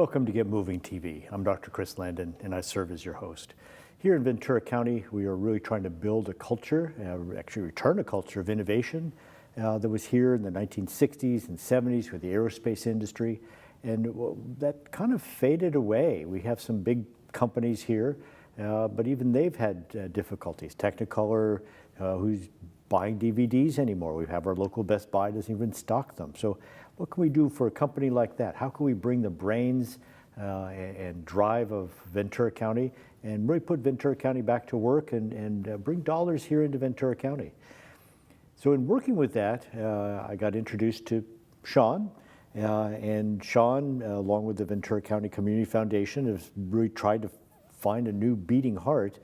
Welcome to Get Moving TV. I'm Dr. Chris Landon, and I serve as your host. Here in Ventura County, we are really trying to build a culture, actually return a culture of innovation that was here in the 1960s and 70s with the aerospace industry, and that kind of faded away. We have some big companies here, but even they've had difficulties. Technicolor, who's buying DVDs anymore. We have our local Best Buy doesn't even stock them. So what can we do for a company like that? How can we bring the brains and drive of Ventura County and really put Ventura County back to work and bring dollars here into Ventura County? So in working with that, I got introduced to Sean, and Sean, along with the Ventura County Community Foundation, has really tried to find a new beating heart.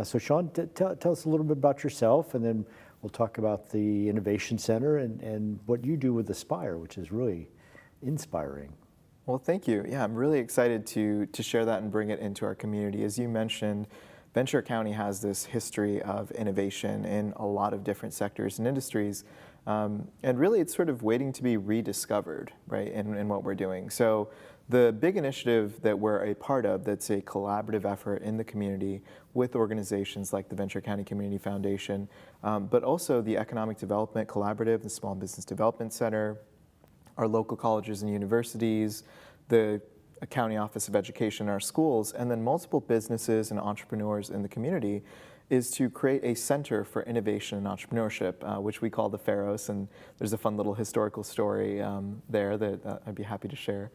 So Sean, tell us a little bit about yourself, and then we'll talk about the Innovation Center and what you do with Aspire, which is really inspiring. Well, thank you. Yeah, I'm really excited to share that and bring it into our community. As you mentioned, Ventura County has this history of innovation in a lot of different sectors and industries. And really, it's sort of waiting to be rediscovered, right, in what we're doing. So the big initiative that we're a part of, that's a collaborative effort in the community with organizations like the Ventura County Community Foundation, but also the Economic Development Collaborative, the Small Business Development Center, our local colleges and universities, the County Office of Education, our schools, and then multiple businesses and entrepreneurs in the community, is to create a center for innovation and entrepreneurship, which we call the Pharos. And there's a fun little historical story there that I'd be happy to share.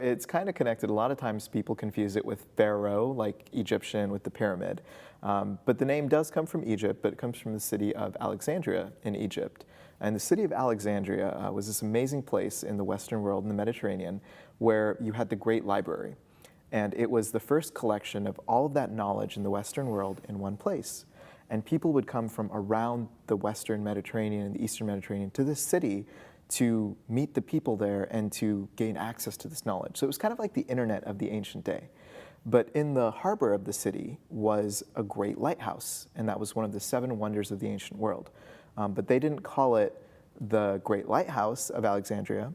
It's kind of connected. A lot of times people confuse it with Pharaoh, like Egyptian with the pyramid. But the name does come from Egypt, but it comes from the city of Alexandria in Egypt. And the city of Alexandria was this amazing place in the Western world, in the Mediterranean, where you had the Great Library. And it was the first collection of all of that knowledge in the Western world in one place. And people would come from around the Western Mediterranean and the Eastern Mediterranean to this city to meet the people there and to gain access to this knowledge. So it was kind of like the internet of the ancient day. But in the harbor of the city was a great lighthouse, and that was one of the 7 wonders of the ancient world. But they didn't call it the Great Lighthouse of Alexandria.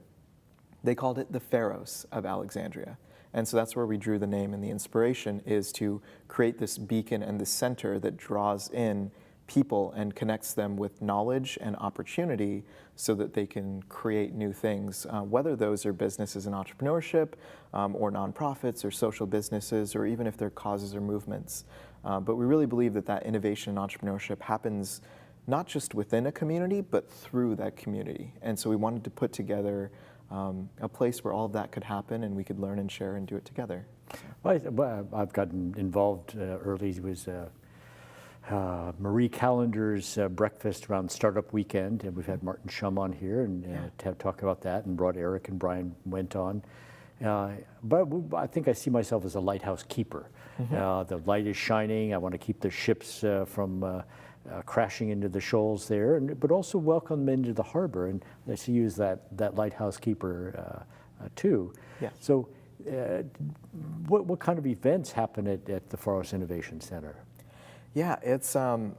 They called it the Pharos of Alexandria. And so that's where we drew the name, and the inspiration is to create this beacon and this center that draws in people and connects them with knowledge and opportunity so that they can create new things, whether those are businesses and entrepreneurship or nonprofits or social businesses, or even if they're causes or movements. But we really believe that that innovation and entrepreneurship happens not just within a community, but through that community. And so we wanted to put together a place where all of that could happen and we could learn and share and do it together. Well, I've gotten involved early. It was Marie Callender's breakfast around Startup Weekend, and we've had Martin Shum on here and to talk about that, and brought Eric and Brian went on. But I think I see myself as a lighthouse keeper. The light is shining. I want to keep the ships from crashing into the shoals there, but also welcome them into the harbor. And I see you as that lighthouse keeper too. Yes. So what kind of events happen at the Pharos Innovation Center? Yeah, it's an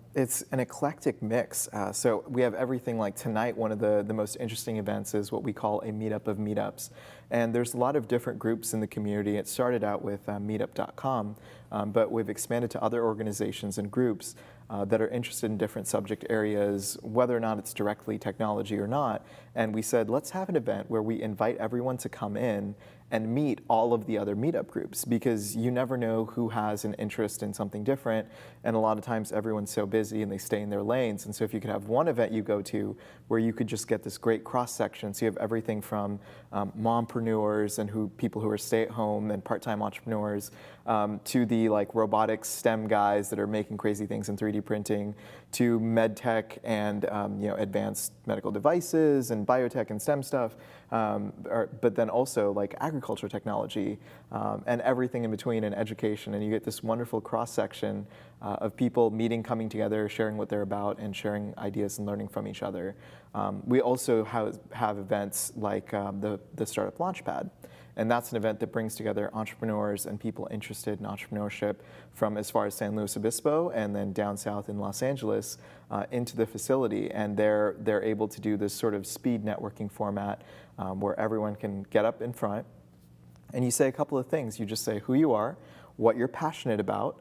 eclectic mix. So we have everything. Like tonight, one of the most interesting events is what we call a meetup of meetups. And there's a lot of different groups in the community. It started out with meetup.com, but we've expanded to other organizations and groups that are interested in different subject areas, whether or not it's directly technology or not. And we said, let's have an event where we invite everyone to come in and meet all of the other meetup groups, because you never know who has an interest in something different, and a lot of times everyone's so busy and they stay in their lanes. And so if you could have one event you go to where you could just get this great cross-section, so you have everything from mompreneurs and people who are stay-at-home and part-time entrepreneurs, to the like robotics STEM guys that are making crazy things in 3D printing, to med tech and advanced medical devices and biotech and STEM stuff, but then also like agriculture technology and everything in between, and education. And you get this wonderful cross-section of people meeting, coming together, sharing what they're about, and sharing ideas and learning from each other. We also have events like the Startup Launchpad. And that's an event that brings together entrepreneurs and people interested in entrepreneurship from as far as San Luis Obispo and then down south in Los Angeles into the facility. And they're able to do this sort of speed networking format where everyone can get up in front, And you say a couple of things. You just say who you are, what you're passionate about,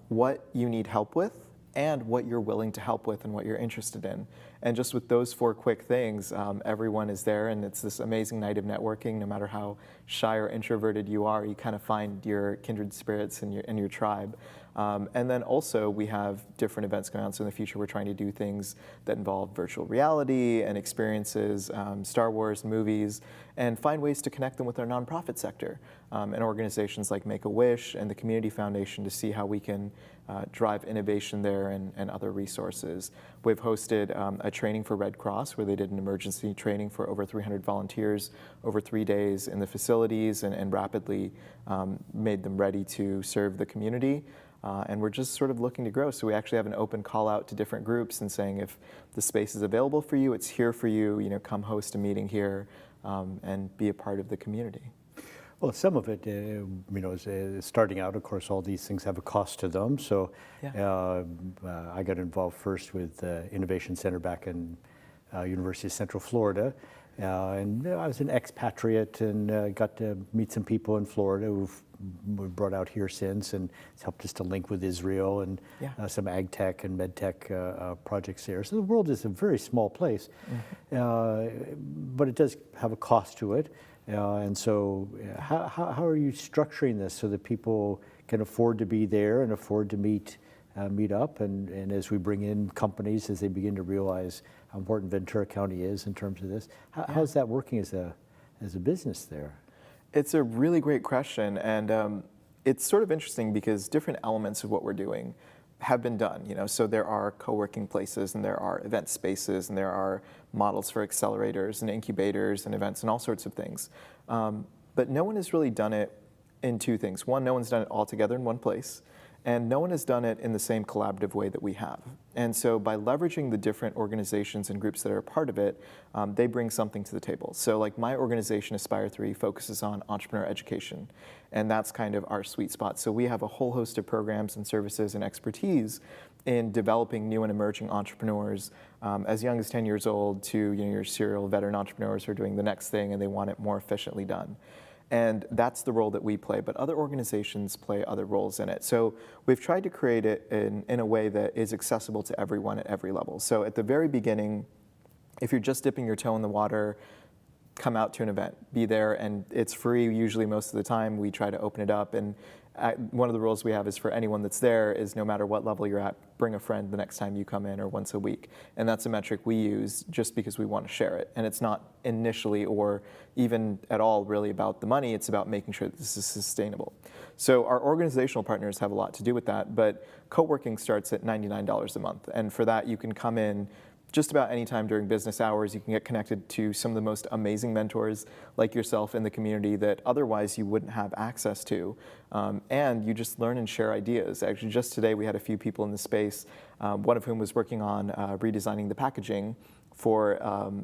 what you need help with, and what you're willing to help with and what you're interested in. And just with those 4 quick things, everyone is there, and it's this amazing night of networking. No matter how shy or introverted you are, you kind of find your kindred spirits and your tribe. And then also we have different events going on. So in the future, we're trying to do things that involve virtual reality and experiences, Star Wars movies, and find ways to connect them with our nonprofit sector and organizations like Make-A-Wish and the Community Foundation to see how we can drive innovation there and other resources. We've hosted a training for Red Cross where they did an emergency training for over 300 volunteers over 3 days in the facilities and rapidly made them ready to serve the community. And we're just sort of looking to grow. So we actually have an open call out to different groups and saying if the space is available for you, it's here for you, come host a meeting here and be a part of the community. Well, some of it, is starting out, of course, all these things have a cost to them. So Yeah. I got involved first with Innovation Center back in University of Central Florida. And I was an expatriate and got to meet some people in Florida who've brought out here since, and it's helped us to link with Israel and some ag tech and med tech projects there. So the world is a very small place, but it does have a cost to it. And so how are you structuring this so that people can afford to be there and afford to meet up, and as we bring in companies, as they begin to realize how important Ventura County is in terms of this, how's that working as a business there? It's a really great question, and it's sort of interesting because different elements of what we're doing have been done. So there are co-working places, and there are event spaces, and there are models for accelerators and incubators and events and all sorts of things. But no one has really done it in 2 things. One, no one's done it all together in one place. And no one has done it in the same collaborative way that we have. And so by leveraging the different organizations and groups that are a part of it, they bring something to the table. So like my organization, Aspire 3, focuses on entrepreneur education. And that's kind of our sweet spot. So we have a whole host of programs and services and expertise in developing new and emerging entrepreneurs as young as 10 years old to your serial veteran entrepreneurs who are doing the next thing and they want it more efficiently done. And that's the role that we play, but other organizations play other roles in it. So we've tried to create it in a way that is accessible to everyone at every level. So at the very beginning, if you're just dipping your toe in the water, come out to an event, be there, and it's free usually most of the time. We try to open it up, and one of the rules we have is for anyone that's there is no matter what level you're at, bring a friend the next time you come in or once a week. And that's a metric we use just because we want to share it. And it's not initially or even at all really about the money, it's about making sure that this is sustainable. So our organizational partners have a lot to do with that, but co-working starts at $99 a month. And for that you can come in just about any time during business hours. You can get connected to some of the most amazing mentors like yourself in the community that otherwise you wouldn't have access to. And you just learn and share ideas. Actually, just today we had a few people in the space, one of whom was working on redesigning the packaging for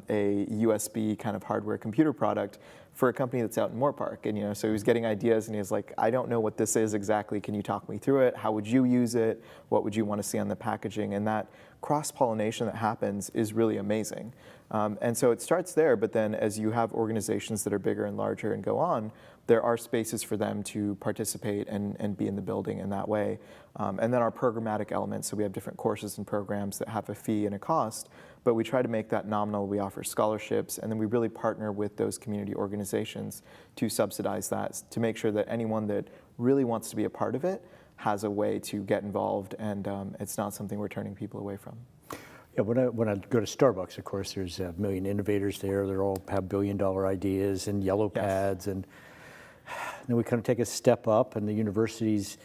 a USB kind of hardware computer product for a company that's out in Moorpark. And so he was getting ideas and he was like, I don't know what this is exactly. Can you talk me through it? How would you use it? What would you want to see on the packaging? And that cross-pollination that happens is really amazing. And so it starts there, but then as you have organizations that are bigger and larger and go on, there are spaces for them to participate and be in the building in that way. And then our programmatic elements, so we have different courses and programs that have a fee and a cost, but we try to make that nominal. We offer scholarships, and then we really partner with those community organizations to subsidize that, to make sure that anyone that really wants to be a part of it has a way to get involved, and it's not something we're turning people away from. Yeah, when I go to Starbucks, of course, there's a million innovators there. They all have billion-dollar ideas and yellow pads, and then we kind of take a step up, and the universities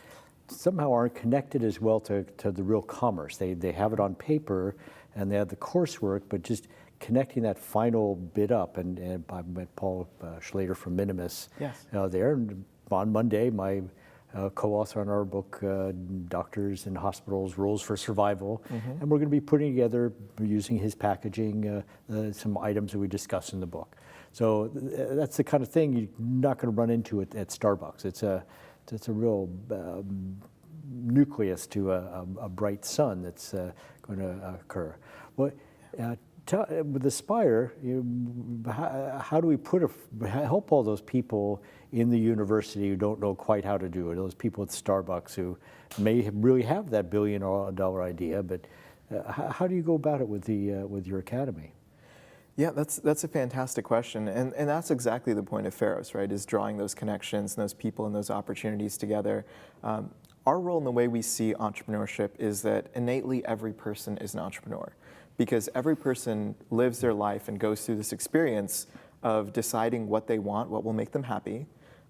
somehow aren't connected as well to the real commerce. They have it on paper, and they have the coursework, but just connecting that final bit up. And I met Paul Schlater from Minimus there, and on Monday, my co-author on our book, Doctors and Hospitals, Rules for Survival. And we're going to be putting together, using his packaging, some items that we discuss in the book. So that's the kind of thing you're not going to run into at Starbucks. It's a real nucleus to a bright sun that's going to occur. Well, With Aspire, how do we help all those people in the university who don't know quite how to do it? Those people at Starbucks who may really have that $1 billion idea, but how do you go about it with your academy? Yeah, that's a fantastic question, and that's exactly the point of Pharos, right? Is drawing those connections and those people and those opportunities together. Our role in the way we see entrepreneurship is that innately every person is an entrepreneur, because every person lives their life and goes through this experience of deciding what they want, what will make them happy,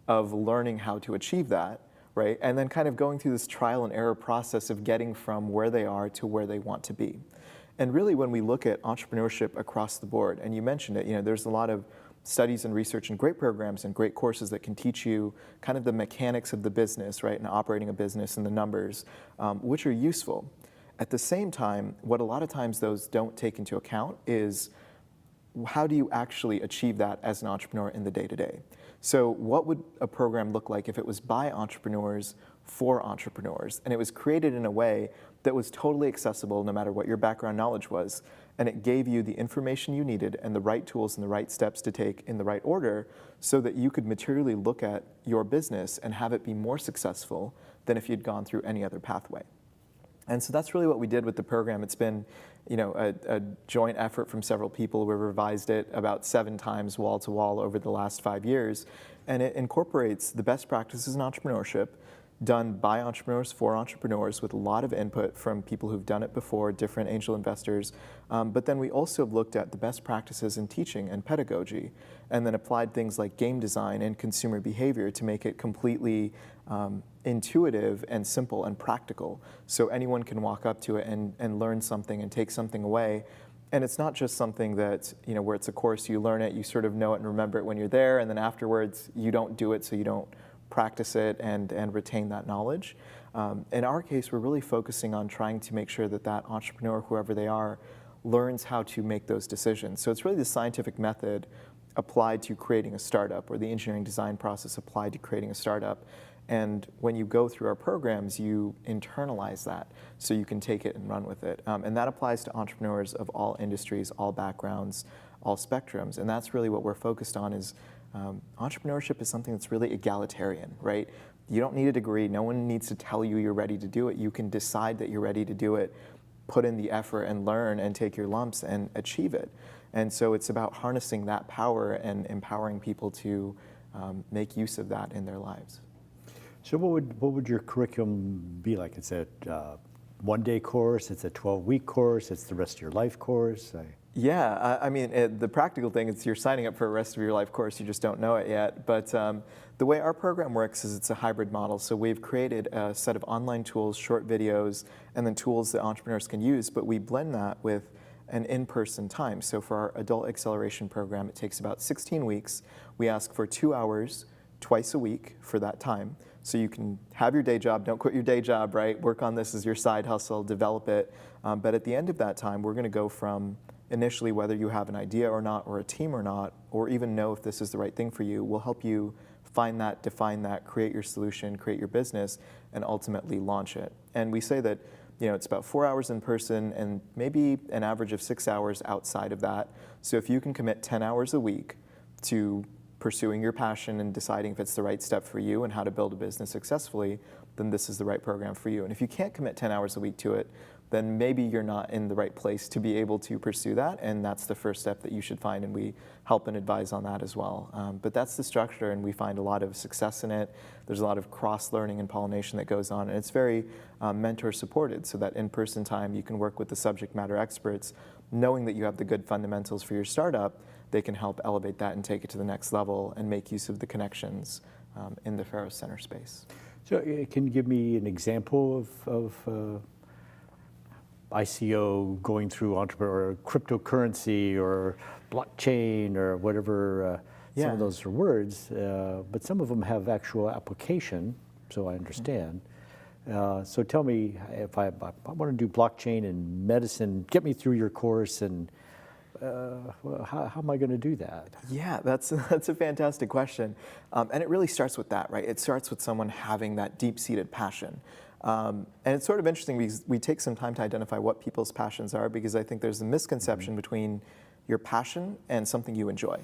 of learning how to achieve that, right? And then kind of going through this trial and error process of getting from where they are to where they want to be. And really, when we look at entrepreneurship across the board, and you mentioned it, there's a lot of studies and research and great programs and great courses that can teach you kind of the mechanics of the business, right, and operating a business and the numbers, which are useful. At the same time, what a lot of times those don't take into account is how do you actually achieve that as an entrepreneur in the day-to-day? So what would a program look like if it was by entrepreneurs for entrepreneurs, and it was created in a way that was totally accessible no matter what your background knowledge was, and it gave you the information you needed and the right tools and the right steps to take in the right order so that you could materially look at your business and have it be more successful than if you'd gone through any other pathway. And so that's really what we did with the program. It's been, a joint effort from several people. We've revised it about 7 times wall to wall over the last 5 years, and it incorporates the best practices in entrepreneurship done by entrepreneurs for entrepreneurs with a lot of input from people who've done it before, different angel investors. But then we also looked at the best practices in teaching and pedagogy, and then applied things like game design and consumer behavior to make it completely intuitive and simple and practical. So anyone can walk up to it and learn something and take something away. And it's not just something that, where it's a course, you learn it, you sort of know it and remember it when you're there, and then afterwards you don't do it, so you don't practice it and retain that knowledge. In our case, we're really focusing on trying to make sure that that entrepreneur, whoever they are, learns how to make those decisions. So it's really the scientific method applied to creating a startup, or the engineering design process applied to creating a startup. And when you go through our programs, you internalize that so you can take it and run with it. And that applies to entrepreneurs of all industries, all backgrounds, all spectrums. And that's really what we're focused on is entrepreneurship is something that's really egalitarian, right? You don't need a degree. No one needs to tell you you're ready to do it. You can decide that you're ready to do it, put in the effort and learn and take your lumps and achieve it. And so it's about harnessing that power and empowering people to make use of that in their lives. So what would your curriculum be like? It's a one-day course, it's a 12-week course, it's the rest of your life course? Yeah, I mean, the practical thing is you're signing up for a rest of your life course, you just don't know it yet. But the way our program works is it's a hybrid model. So we've created a set of online tools, short videos, and then tools that entrepreneurs can use, but we blend that with an in-person time. So for our adult acceleration program, it takes about 16 weeks. We ask for 2 hours twice a week for that time. So you can have your day job, don't quit your day job, right? Work on this as your side hustle, develop it. But at the end of that time, we're gonna go from initially whether you have an idea or not, or a team or not, or even know if this is the right thing for you. We'll help you find that, define that, create your solution, create your business, and ultimately launch it. And we say that it's about 4 hours in person and maybe an average of 6 hours outside of that. So if you can commit 10 hours a week to pursuing your passion and deciding if it's the right step for you and how to build a business successfully, then this is the right program for you. And if you can't commit 10 hours a week to it, then maybe you're not in the right place to be able to pursue that, and that's the first step that you should find, and we help and advise on that as well. But that's the structure, and we find a lot of success in it. There's a lot of cross-learning and pollination that goes on, and it's very mentor-supported, so that in-person time you can work with the subject matter experts, knowing that you have the good fundamentals for your startup. They can help elevate that and take it to the next level and make use of the connections in the Pharoscenter space. So can you give me an example of ICO going through entrepreneur or cryptocurrency or blockchain or whatever, some of those are words, but some of them have actual application, so I understand. So tell me, if I want to do blockchain and medicine, get me through your course, and how am I going to do that? Yeah, that's a fantastic question. And it really starts with that, right? It starts with someone having that deep-seated passion. And it's sort of interesting because we take some time to identify what people's passions are, because I think there's a misconception between your passion and something you enjoy.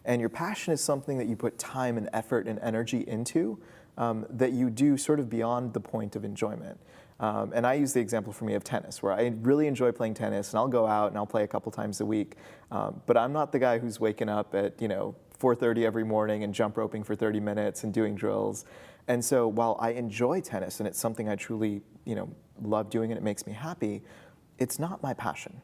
And your passion is something that you put time and effort and energy into, that you do sort of beyond the point of enjoyment. And I use the example for me of tennis, where I really enjoy playing tennis, and I'll go out and I'll play a couple times a week. But I'm not the guy who's waking up at 4:30 every morning and jump roping for 30 minutes and doing drills. And so while I enjoy tennis and it's something I truly love doing and it makes me happy, it's not my passion.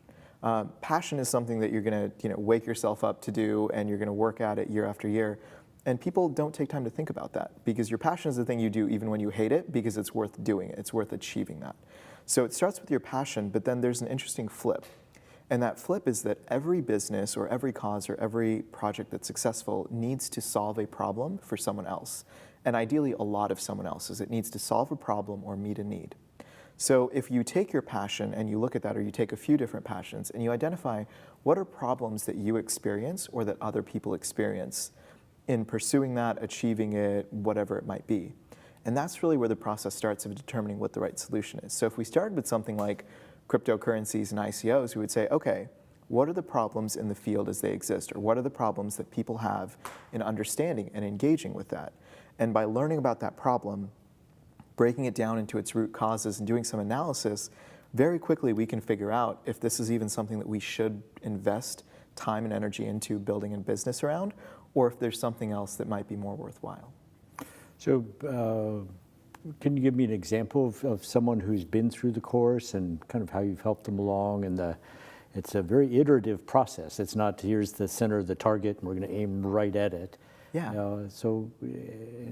Passion is something that you're going to wake yourself up to do, and you're going to work at it year after year. And people don't take time to think about that, because your passion is the thing you do even when you hate it, because it's worth doing it. It's worth achieving that. So it starts with your passion, but then there's an interesting flip. And that flip is that every business or every cause or every project that's successful needs to solve a problem for someone else. And ideally, a lot of someone else's. It needs to solve a problem or meet a need. So if you take your passion and you look at that, or you take a few different passions and you identify what are problems that you experience or that other people experience in pursuing that, achieving it, whatever it might be. And that's really where the process starts of determining what the right solution is. So if we started with something like cryptocurrencies and ICOs, we would say, okay, what are the problems in the field as they exist? Or what are the problems that people have in understanding and engaging with that? And by learning about that problem, breaking it down into its root causes and doing some analysis, very quickly we can figure out if this is even something that we should invest time and energy into building a business around, or if there's something else that might be more worthwhile. So can you give me an example of someone who's been through the course and kind of how you've helped them along? And it's a very iterative process. It's not, here's the center of the target and we're going to aim right at it. Yeah. So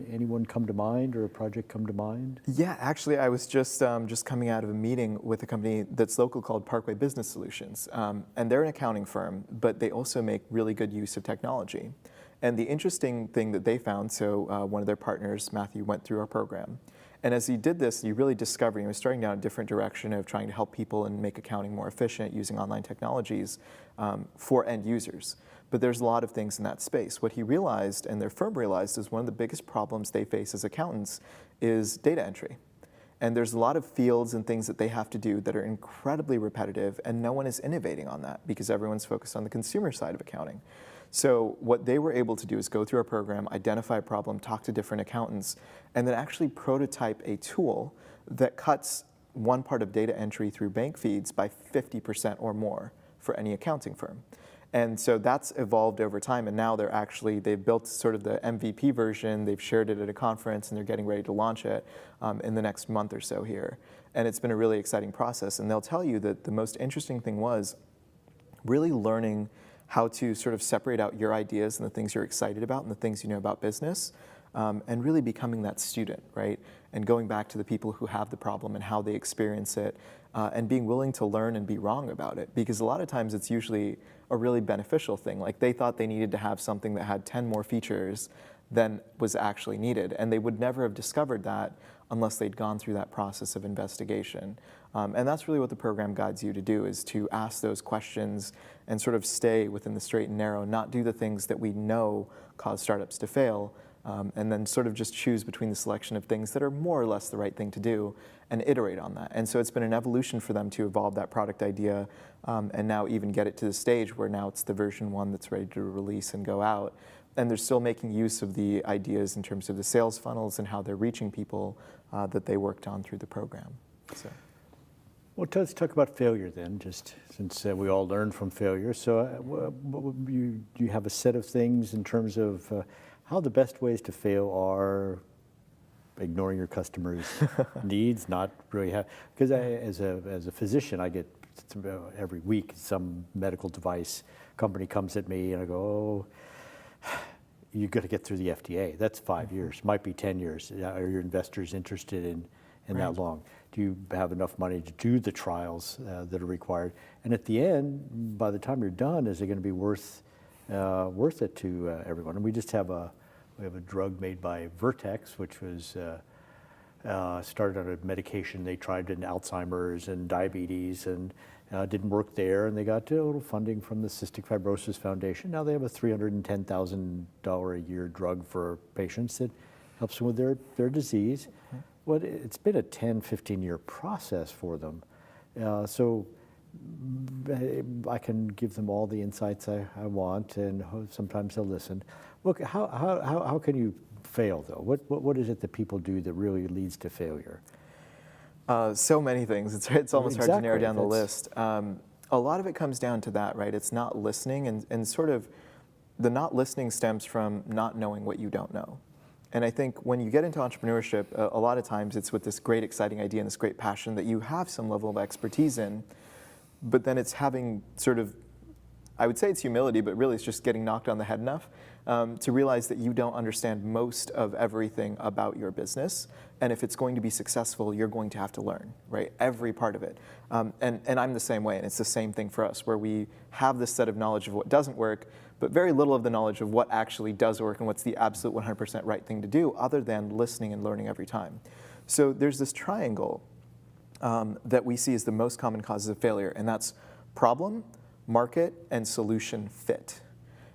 anyone come to mind, or a project come to mind? Yeah, actually, I was just coming out of a meeting with a company that's local called Parkway Business Solutions. And they're an accounting firm, but they also make really good use of technology. And the interesting thing that they found, so one of their partners, Matthew, went through our program. And as he did this, he really discovered, he was starting down a different direction of trying to help people and make accounting more efficient using online technologies for end users. But there's a lot of things in that space. What he realized, and their firm realized, is one of the biggest problems they face as accountants is data entry. And there's a lot of fields and things that they have to do that are incredibly repetitive, and no one is innovating on that because everyone's focused on the consumer side of accounting. So what they were able to do is go through our program, identify a problem, talk to different accountants, and then actually prototype a tool that cuts one part of data entry through bank feeds by 50% or more for any accounting firm. And so that's evolved over time, and now they've built sort of the MVP version, they've shared it at a conference, and they're getting ready to launch it in the next month or so here. And it's been a really exciting process, and they'll tell you that the most interesting thing was really learning how to sort of separate out your ideas and the things you're excited about and the things you know about business, and really becoming that student, right? And going back to the people who have the problem and how they experience it, and being willing to learn and be wrong about it. Because a lot of times it's usually a really beneficial thing. Like, they thought they needed to have something that had 10 more features than was actually needed. And they would never have discovered that unless they'd gone through that process of investigation. And that's really what the program guides you to do, is to ask those questions and sort of stay within the straight and narrow, not do the things that we know cause startups to fail, and then sort of just choose between the selection of things that are more or less the right thing to do and iterate on that. And so it's been an evolution for them to evolve that product idea, and now even get it to the stage where now it's the version 1 that's ready to release and go out. And they're still making use of the ideas in terms of the sales funnels and how they're reaching people that they worked on through the program. So. Well, let's talk about failure then, just since we all learn from failure. So do you have a set of things in terms of how the best ways to fail are ignoring your customers' needs, not really have, because as a physician, I get every week some medical device company comes at me and I go, oh, you got to get through the FDA. That's 5 years, might be 10 years. Are your investors interested in right. that long? Do you have enough money to do the trials that are required? And at the end, by the time you're done, is it going to be worth it to everyone? And we have a drug made by Vertex, which was started on a medication they tried in Alzheimer's and diabetes, and didn't work there, and they got a little funding from the Cystic Fibrosis Foundation. Now they have a $310,000 a year drug for patients that helps them with their disease. Well, it's been a 10, 15-year process for them. So I can give them all the insights I want, and sometimes they'll listen. Look, how can you fail, though? What is it that people do that really leads to failure? So many things. It's almost hard to narrow down the list. A lot of it comes down to that, right? It's not listening, and sort of the not listening stems from not knowing what you don't know. And I think when you get into entrepreneurship, a lot of times it's with this great exciting idea and this great passion that you have some level of expertise in, but then it's having sort of, I would say it's humility, but really it's just getting knocked on the head enough to realize that you don't understand most of everything about your business. And if it's going to be successful, you're going to have to learn, right? Every part of it. And I'm the same way, and it's the same thing for us, where we have this set of knowledge of what doesn't work, but very little of the knowledge of what actually does work and what's the absolute 100% right thing to do, other than listening and learning every time. So there's this triangle that we see as the most common causes of failure, and that's problem, market, and solution fit.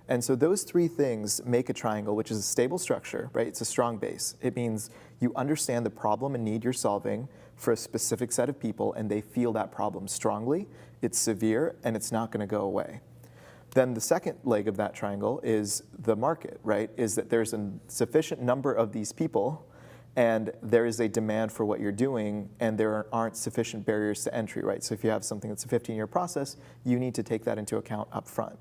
And so those three things make a triangle, which is a stable structure, right? It's a strong base. It means you understand the problem and need you're solving for a specific set of people, and they feel that problem strongly, it's severe, and it's not going to go away. Then the second leg of that triangle is the market, right? Is that there's a sufficient number of these people, and there is a demand for what you're doing, and there aren't sufficient barriers to entry, right? So if you have something that's a 15-year process, you need to take that into account up front.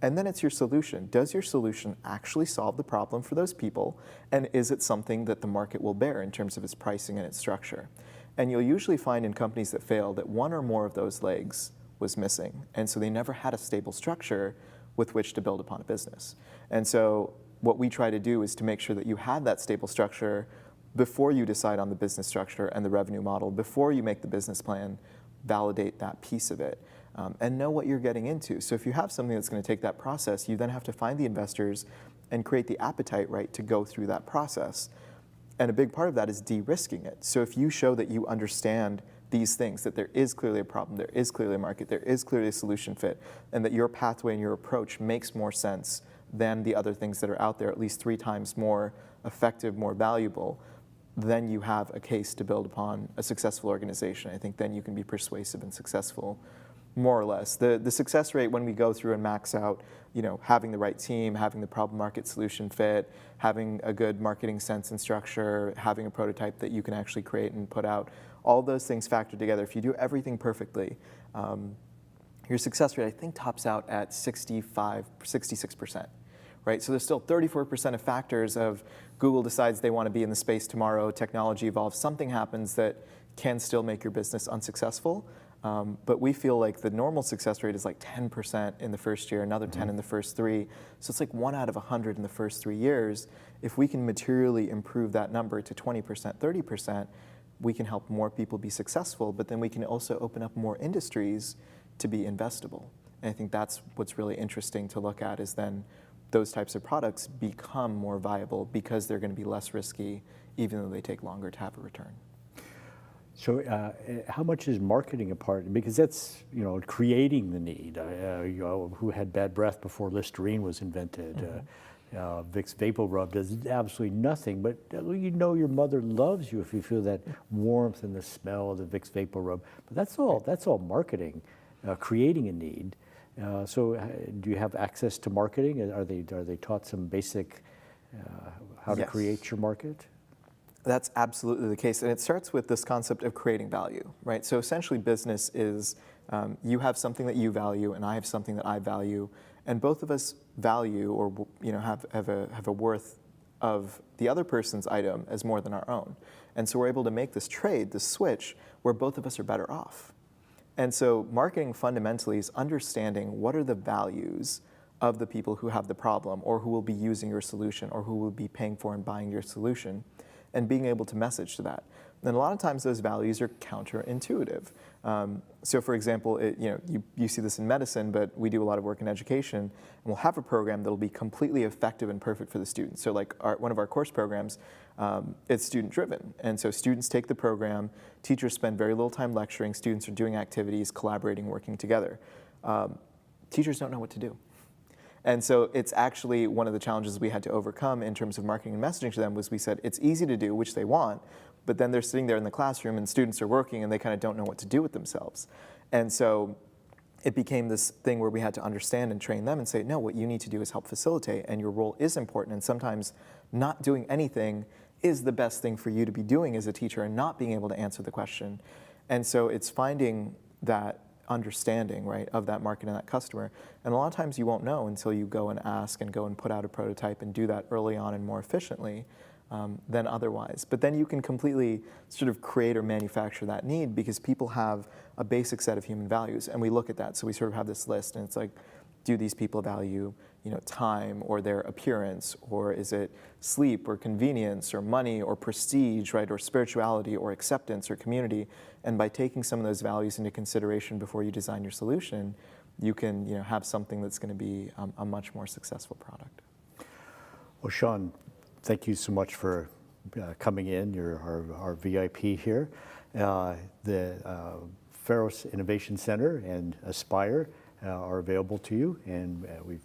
And then it's your solution. Does your solution actually solve the problem for those people? And is it something that the market will bear in terms of its pricing and its structure? And you'll usually find in companies that fail that one or more of those legs was missing. And so they never had a stable structure with which to build upon a business. And so what we try to do is to make sure that you have that stable structure before you decide on the business structure and the revenue model, before you make the business plan, validate that piece of it. And know what you're getting into. So if you have something that's going to take that process, you then have to find the investors and create the appetite, right, to go through that process. And a big part of that is de-risking it. So if you show that you understand these things, that there is clearly a problem, there is clearly a market, there is clearly a solution fit, and that your pathway and your approach makes more sense than the other things that are out there, at least 3 times more effective, more valuable, then you have a case to build upon a successful organization. I think then you can be persuasive and successful, more or less. The success rate when we go through and max out, having the right team, having the problem market solution fit, having a good marketing sense and structure, having a prototype that you can actually create and put out, all those things factor together. If you do everything perfectly, your success rate, I think, tops out at 66%, right? So there's still 34% of factors of Google decides they want to be in the space tomorrow, technology evolves, something happens that can still make your business unsuccessful. But we feel like the normal success rate is like 10% in the first year, another 10 in the first 3. So it's like 1 out of 100 in the first 3 years. If we can materially improve that number to 20%, 30%, we can help more people be successful, but then we can also open up more industries to be investable. And I think that's what's really interesting to look at, is then those types of products become more viable because they're going to be less risky, even though they take longer to have a return. So how much is marketing a part? Because that's, creating the need. Who had bad breath before Listerine was invented? Vicks Vapor Rub does absolutely nothing, but your mother loves you if you feel that warmth and the smell of the Vicks Vapor Rub. But that's all marketing, creating a need. So do you have access to marketing? Are they taught some basic how to create your market? That's absolutely the case, and it starts with this concept of creating value, right? So essentially business is you have something that you value and I have something that I value, and both of us value or have a worth of the other person's item as more than our own. And so we're able to make this trade, this switch, where both of us are better off. And so marketing fundamentally is understanding what are the values of the people who have the problem or who will be using your solution or who will be paying for and buying your solution, and being able to message to that. And a lot of times those values are counterintuitive. So for example, you see this in medicine, but we do a lot of work in education, and we'll have a program that'll be completely effective and perfect for the students. So like one of our course programs, it's student driven. And so students take the program, teachers spend very little time lecturing, students are doing activities, collaborating, working together. Teachers don't know what to do. And so it's actually one of the challenges we had to overcome in terms of marketing and messaging to them was we said, it's easy to do, which they want, but then they're sitting there in the classroom and students are working and they kind of don't know what to do with themselves. And so it became this thing where we had to understand and train them and say, no, what you need to do is help facilitate, and your role is important, and sometimes not doing anything is the best thing for you to be doing as a teacher and not being able to answer the question. And so it's finding that understanding, right, of that market and that customer. And a lot of times you won't know until you go and ask and go and put out a prototype and do that early on and more efficiently than otherwise. But then you can completely sort of create or manufacture that need, because people have a basic set of human values, and we look at that. So we sort of have this list, and it's like, do these people value, time or their appearance, or is it sleep or convenience or money or prestige, right, or spirituality or acceptance or community? And by taking some of those values into consideration before you design your solution, you can have something that's going to be a much more successful product. Well, Sean, thank you so much for coming in. You're our VIP here. The Pharos Innovation Center and Aspire are available to you, and we're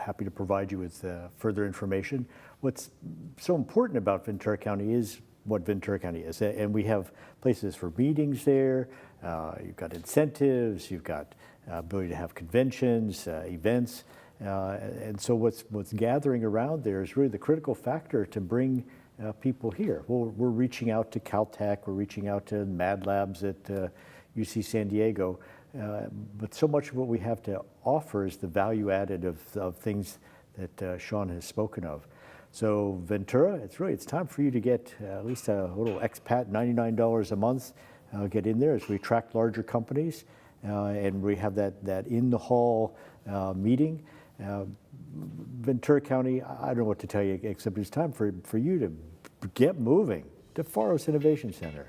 happy to provide you with further information. What's so important about Ventura County is what Ventura County is, and we have places for meetings there. You've got incentives, you've got ability to have conventions, events, and so what's gathering around there is really the critical factor to bring people here. We're reaching out to Caltech, we're reaching out to Mad Labs at UC San Diego, but so much of what we have to offer is the value added of things that Sean has spoken of. So Ventura, it's time for you to get at least a little expat, $99 a month, get in there as we attract larger companies, and we have that in the hall meeting. Ventura County, I don't know what to tell you, except it's time for you to get moving to Pharos Innovation Center.